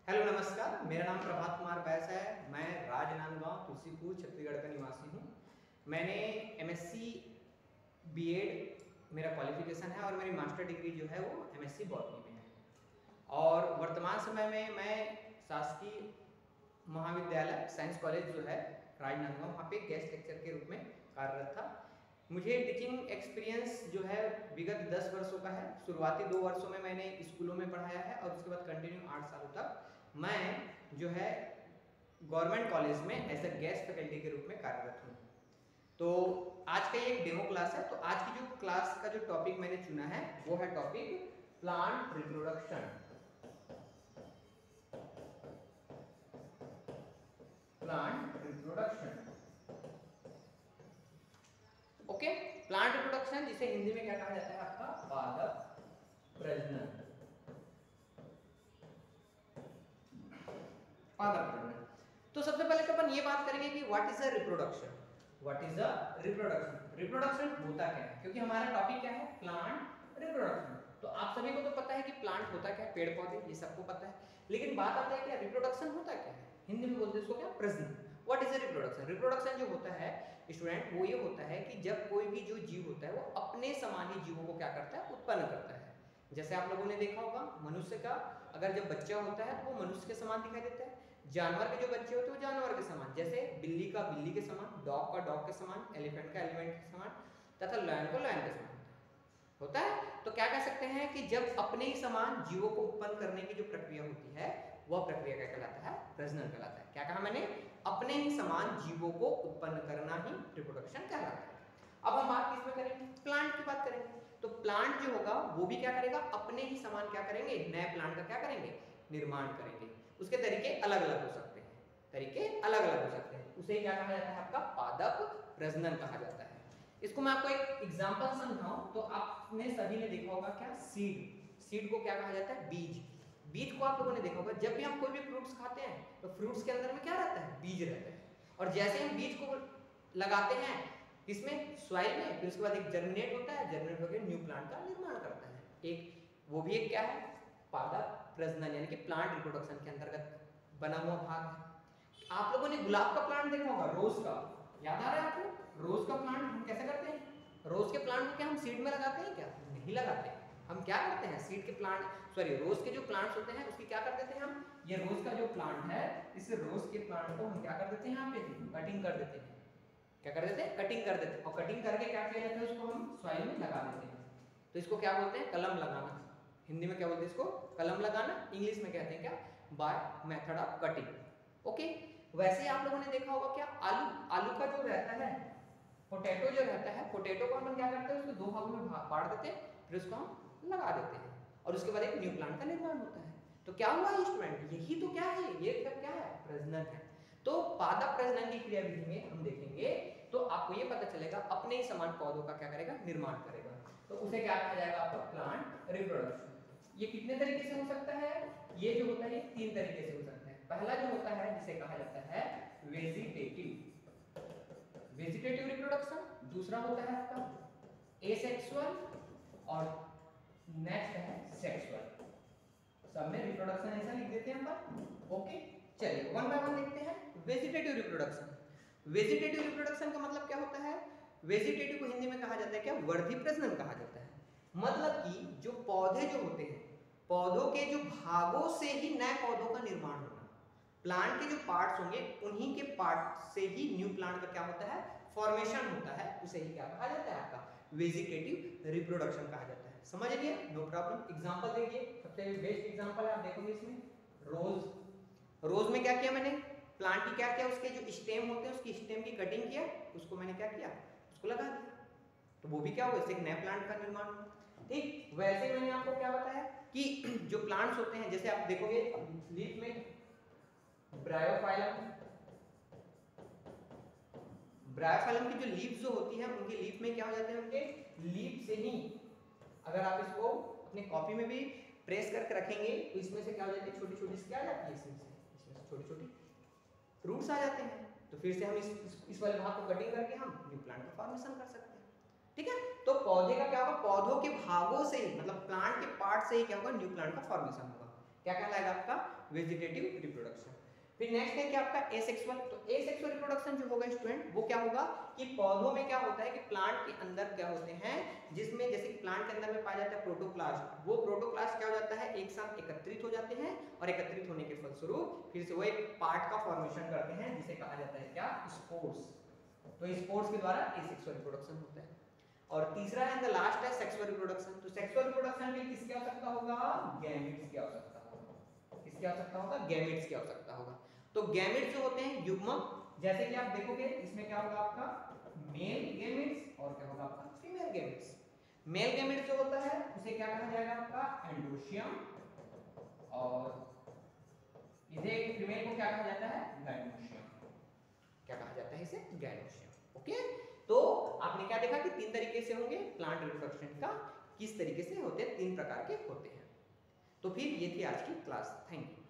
Hello नमस्कार, मेरा नाम प्रभात कुमार बैस है। मैं राजनांदगांव तुलसीपुर छत्तीसगढ़ का निवासी हूँ। मैंने एमएससी बीएड मेरा क्वालिफिकेशन है और मेरी मास्टर डिग्री जो है वो एमएससी बॉटनी में है। और वर्तमान समय में मैं शासकीय महाविद्यालय साइंस कॉलेज जो है राजनांदगांव, वहाँ पे गेस्ट लेक्चर के रूप में कार्यरत था। मुझे टीचिंग एक्सपीरियंस जो है विगत 10 वर्षों का है। शुरुआती 2 वर्षों में मैंने स्कूलों में पढ़ाया है और उसके बाद कंटिन्यू 8 सालों तक मैं जो है गवर्नमेंट कॉलेज में एज ए गेस्ट फैकल्टी के रूप में कार्यरत हूँ। तो आज का ये एक डेमो क्लास है। तो आज की जो क्लास का जो टॉपिक मैंने चुना है वो है topic plant reproduction. Plant reproduction, okay. Plant reproduction जिसे हिंदी में क्या कहा जाता है आपका पादप प्रजनन। पादप प्रजनन। तो सबसे पहले तो अपन ये बात करेंगे कि what is a reproduction. What is a reproduction? Reproduction होता क्या है, क्योंकि हमारा टॉपिक क्या है प्लांट रिप्रोडक्शन। तो आप सभी को तो पता है कि प्लांट होता क्या है, पेड़ पौधे, ये सबको पता है। लेकिन बात आता है क्या रिप्रोडक्शन होता क्या है। हिंदी में बोलते हैं इसको क्या, प्रजनन। What is a reproduction? Reproduction जो होता है स्टूडेंट, वो ये होता है कि जब कोई भी जो जीव होता है वो अपने समान ही जीवों को क्या करता है, उत्पन्न करता है। जैसे आप लोगों ने देखा होगा मनुष्य का अगर जब बच्चा होता है तो वो मनुष्य के समान दिखाई देता है। जानवर के जो बच्चे होते हैं वो जानवर के समान, जैसे बिल्ली का बिल्ली के समान, डॉग का डॉग के समान, एलिफेंट का एलिफेंट के समान, तथा लायन को लायन के समान होता है। तो क्या कह सकते हैं कि जब अपने ही समान जीवों को उत्पन्न करने की जो प्रक्रिया होती है वह प्रक्रिया क्या कहलाता है, प्रजनन कहलाता है। क्या कहा मैंने, अपने ही समान जीवों को उत्पन्न करना ही रिप्रोडक्शन कहलाता है। अब हम बात किसमें करेंगे, प्लांट की बात करेंगे। तो प्लांट जो होगा वो भी क्या करेगा, अपने ही समान क्या करेंगे, नए प्लांट का क्या करेंगे, निर्माण करेंगे। उसके तरीके अलग अलग हो सकते हैं, तरीके अलग अलग हो सकते हैं। उसे क्या कहा जाता है आपका पादप प्रजनन कहा जाता है। इसको मैं आपको एक एग्जांपल समझाऊं तो आपने सभी ने देखा होगा क्या, सीड। सीड को क्या कहा जाता है, बीज। बीज को आप लोगों ने देखा होगा, जब भी हम कोई भी फ्रूट्स खाते हैं तो फ्रूट्स के अंदर में क्या रहता है, बीज रहता है। और जैसे हम बीज को लगाते हैं किसमें, सॉइल में, फिर उसके बाद एक जर्मिनेट होता है, जर्मिनेट होकर न्यू प्लांट का निर्माण करता है। एक वो भी एक क्या है, पादप प्रजनन यानी कि प्लांट रिप्रोडक्शन के अंतर्गत बना हुआ भाग है। आप लोगों ने गुलाब का प्लांट देखा होगा, रोज का, याद आ रहा है आपको? रोज का प्लांट हम कैसे करते हैं, रोज के प्लांट को क्या हम सीड में लगाते हैं, क्या नहीं लगाते हैं। हम क्या करते हैं, सीड के प्लांट, सॉरी रोज के जो प्लांट्स होते हैं उसकी क्या कर देते हैं हम, ये रोज का जो प्लांट है इस रोज के प्लांट को हम क्या कर देते हैं, यहाँ पे कटिंग कर देते हैं। क्या कर देते हैं, कटिंग कर देते हैं। और कटिंग करके क्या किया जाता है, उसको हम सॉइल में लगा देते हैं। तो इसको क्या बोलते हैं, कलम लगाना। हिंदी में क्या बोलते हैं इसको, कलम लगाना। इंग्लिश में कहते हैं क्या, by method of cutting. Okay. वैसे ही आप लोगों ने देखा होगा क्या, आलू, आलू का जो रहता है, पोटैटो जो रहता है, पोटैटो को हम क्या करते हैं, उसको दो भागों में बांट देते हैं, फिर उसको हम लगा देते हैं और उसके बाद एक न्यू प्लांट का निर्माण होता है। तो क्या हुआ स्टूडेंट, यही तो क्या है, ये क्या है, प्रजनन है। तो पादप प्रजनन की क्रियाविधि में हम देखेंगे तो आपको ये पता चलेगा अपने ही समान पौधों का क्या करेगा, निर्माण करेगा। तो उसे क्या कहा जाएगा आपका, प्लांट रिप्रोडक्शन। ये कितने तरीके से हो सकता है, ये जो होता है ये 3 तरीके से हो सकता है। पहला जो होता है जिसे कहा जाता है वेजिटेटिव, वेजिटेटिव रिप्रोडक्शन। दूसरा होता है आपका एसेक्सुअल और नेक्स्ट है सेक्सुअल। सब में रिप्रोडक्शन ऐसा लिख देते हैं अपन। ओके, चलिए वन बाय वन देखते हैं। वेजिटेटिव रिप्रोडक्शन, वेजिटेटिव रिप्रोडक्शन का मतलब क्या होता है, वेजिटेटिव को हिंदी में कहा जाता है क्या, वर्धी प्रजनन कहा जाता है। मतलब कि जो पौधे जो होते हैं, पौधों के जो भागों से ही नए पौधों का निर्माण होना। प्लांट के जो पार्ट्स होंगे उन्हीं के पार्ट से ही न्यू प्लांट का क्या होता है, फॉर्मेशन होता है। उसे ही क्या कहा जाता है, आपका वेजिटेटिव रिप्रोडक्शन कहा जाता है। समझ लिए, नो प्रॉब्लम। एग्जांपल देखिए, सबसे बेस्ट एग्जांपल है, आप देखोगे इसमें रोज। रोज में क्या किया मैंने, प्लांट की क्या किया, उसके जो स्टेम होते हैं उसकी स्टेम की कटिंग किया, उसको मैंने क्या किया, उसको लगा दिया। तो वो भी क्या हुआ, इससे एक नए प्लांट का निर्माण हुआ। ठीक वैसे ही मैंने आपको क्या बताया कि जो प्लांट्स होते हैं, जैसे आप देखोगे लीफ में ब्रायोफाइलम, ब्रायोफाइलम की जो लीव्स जो होती है उनके लीफ में क्या हो जाते हैं, उनके लीफ से ही अगर आप इसको अपने कॉपी में भी प्रेस करके रखेंगे तो इसमें से क्या हो जाती है, छोटी छोटी क्या आ जाती है, इसमें से छोटी छोटी रूट्स आ जाते हैं। तो फिर से हम इस वाले भाग को कटिंग करके हम न्यू प्लांट का फॉर्मेशन कर सकते हैं। ठीक है, तो पौधे का क्या होगा, पौधों के भागों से ही, मतलब प्लांट के पार्ट से ही क्या होगा, न्यू प्लांट का फॉर्मेशन होगा। क्या कहलाएगा आपका, वेजिटेटिव रिप्रोडक्शन। फिर नेक्स्ट है कि आपका एसेक्सुअल। तो एसेक्सुअल रिप्रोडक्शन जो होगा स्टूडेंट वो क्या होगा कि पौधों में क्या होता है कि प्लांट के अंदर क्या होते हैं, जिसमें जैसे कि प्लांट के अंदर में पाया जाता है प्रोटोप्लास्ट, वो प्रोटोप्लास्ट क्या हो जाता है एक साथ एकत्रित हो जाते हैं और एकत्रित होने के फलस्वरूप फिर से वो एक पार्ट का फॉर्मेशन करते हैं जिसे कहा जाता है क्या, स्पोर्स। तो स्पोर्स के द्वारा एसेक्सुअल रिप्रोडक्शन होता है। और तीसरा है द लास्ट है सेक्सुअल रिप्रोडक्शन। तो सेक्सुअल रिप्रोडक्शन में किसकी आवश्यकता होगा, गैमेट्स की आवश्यकता होगा। किसकी आवश्यकता होगा, गैमेट्स की आवश्यकता होगा। तो गैमेट्स जो होते हैं युग्मक, जैसे कि आप देखोगे इसमें क्या होगा आपका मेल गैमेट्स और क्या होगा आपका फीमेल गैमेट्स। मेल गैमेट्स जो होता है उसे क्या कहा जाएगा आपका एंडोशियम, और इसे फीमेल को क्या कहा जाता है, गाइनोशियम। क्या कहा जाता है इसे, गाइनोशियम। ओके, तो आपने क्या देखा कि तीन तरीके से होंगे प्लांट रिप्रोडक्शन का, किस तरीके से होते हैं, तीन प्रकार के होते हैं। तो फिर ये थी आज की क्लास। Thank you.